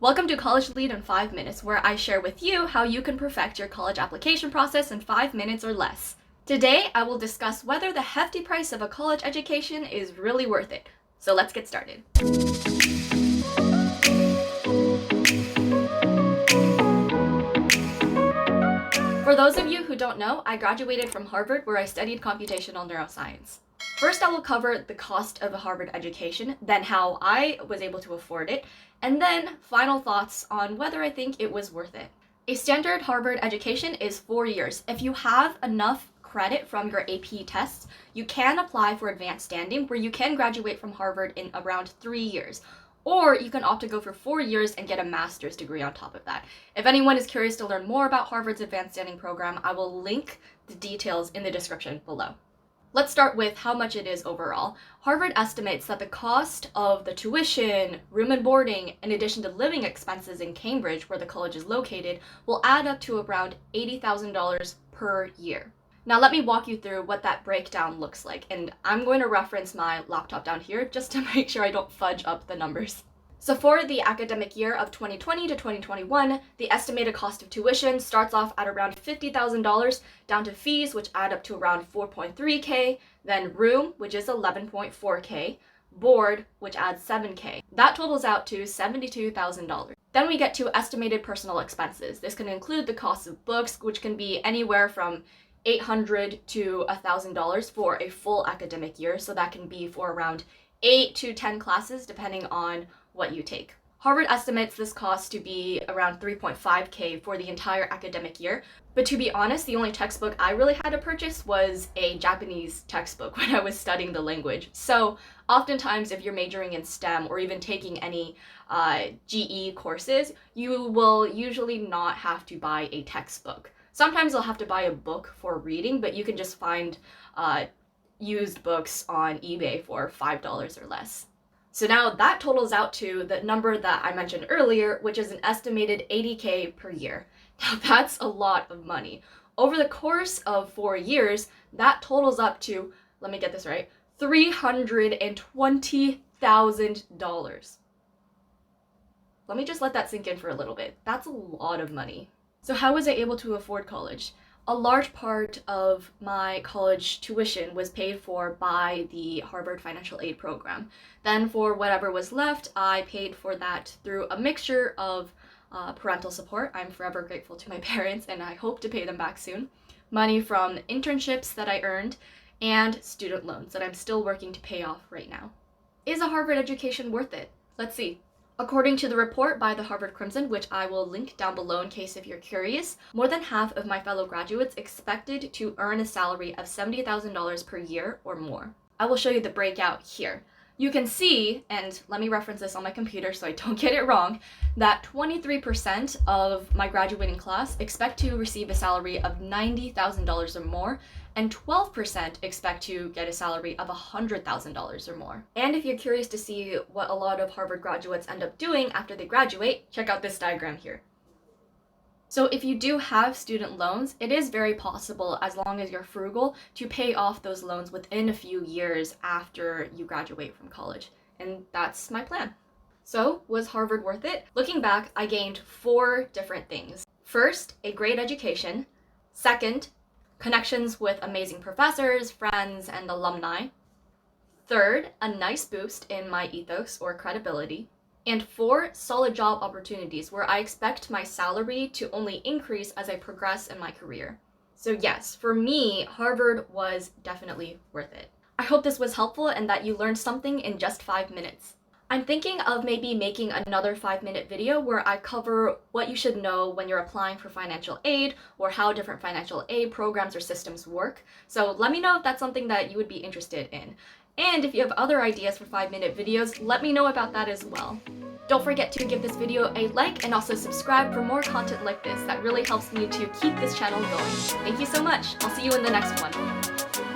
Welcome to College Lead in 5 Minutes, where I share with you how you can perfect your college application process in 5 minutes or less. Today, I will discuss whether the hefty price of a college education is really worth it. So let's get started. For those of you who don't know, I graduated from Harvard, where I studied computational neuroscience. First, I will cover the cost of a Harvard education, then how I was able to afford it, and then final thoughts on whether I think it was worth it. A standard Harvard education is 4 years. If you have enough credit from your AP tests, you can apply for advanced standing, where you can graduate from Harvard in around 3 years. Or you can opt to go for 4 years and get a master's degree on top of that. If anyone is curious to learn more about Harvard's advanced standing program, I will link the details in the description below. Let's start with how much it is overall. Harvard estimates that the cost of the tuition, room and boarding, in addition to living expenses in Cambridge, where the college is located, will add up to around $80,000 per year. Now let me walk you through what that breakdown looks like, and I'm going to reference my laptop down here just to make sure I don't fudge up the numbers. So for the academic year of 2020 to 2021, the estimated cost of tuition starts off at around $50,000, down to fees, which add up to around $4.3K, then room, which is $11.4K, board, which adds $7K. That totals out to $72,000. Then we get to estimated personal expenses. This can include the cost of books, which can be anywhere from $800 to $1,000 for a full academic year, so that can be for around 8 to 10 classes depending on what you take. Harvard estimates this cost to be around $3.5K for the entire academic year, but to be honest, the only textbook I really had to purchase was a Japanese textbook when I was studying the language. So oftentimes if you're majoring in STEM or even taking any GE courses, you will usually not have to buy a textbook. Sometimes you'll have to buy a book for reading, but you can just find used books on eBay for $5 or less. So now that totals out to the number that I mentioned earlier, which is an estimated $80K per year. Now that's a lot of money. Over the course of 4 years, that totals up to, let me get this right, $320,000. Let me just let that sink in for a little bit. That's a lot of money. So how was I able to afford college? A large part of my college tuition was paid for by the Harvard financial aid program. Then for whatever was left, I paid for that through a mixture of parental support. I'm forever grateful to my parents, and I hope to pay them back soon. Money from internships that I earned, and student loans that I'm still working to pay off right now. Is a Harvard education worth it? Let's see. According to the report by the Harvard Crimson, which I will link down below in case if you're curious, more than half of my fellow graduates expected to earn a salary of $70,000 per year or more. I will show you the breakout here. You can see, and let me reference this on my computer so I don't get it wrong, that 23% of my graduating class expect to receive a salary of $90,000 or more, and 12% expect to get a salary of $100,000 or more. And if you're curious to see what a lot of Harvard graduates end up doing after they graduate, check out this diagram here. So if you do have student loans, it is very possible, as long as you're frugal, to pay off those loans within a few years after you graduate from college. And that's my plan. So was Harvard worth it? Looking back, I gained 4 different things. First, a great education. Second, connections with amazing professors, friends, and alumni. Third, a nice boost in my ethos or credibility. And 4, solid job opportunities where I expect my salary to only increase as I progress in my career. So yes, for me, Harvard was definitely worth it. I hope this was helpful and that you learned something in just 5 minutes. I'm thinking of maybe making another 5-minute video where I cover what you should know when you're applying for financial aid or how different financial aid programs or systems work. So let me know if that's something that you would be interested in. And if you have other ideas for 5-minute videos, let me know about that as well. Don't forget to give this video a like and also subscribe for more content like this. That really helps me to keep this channel going. Thank you so much. I'll see you in the next one.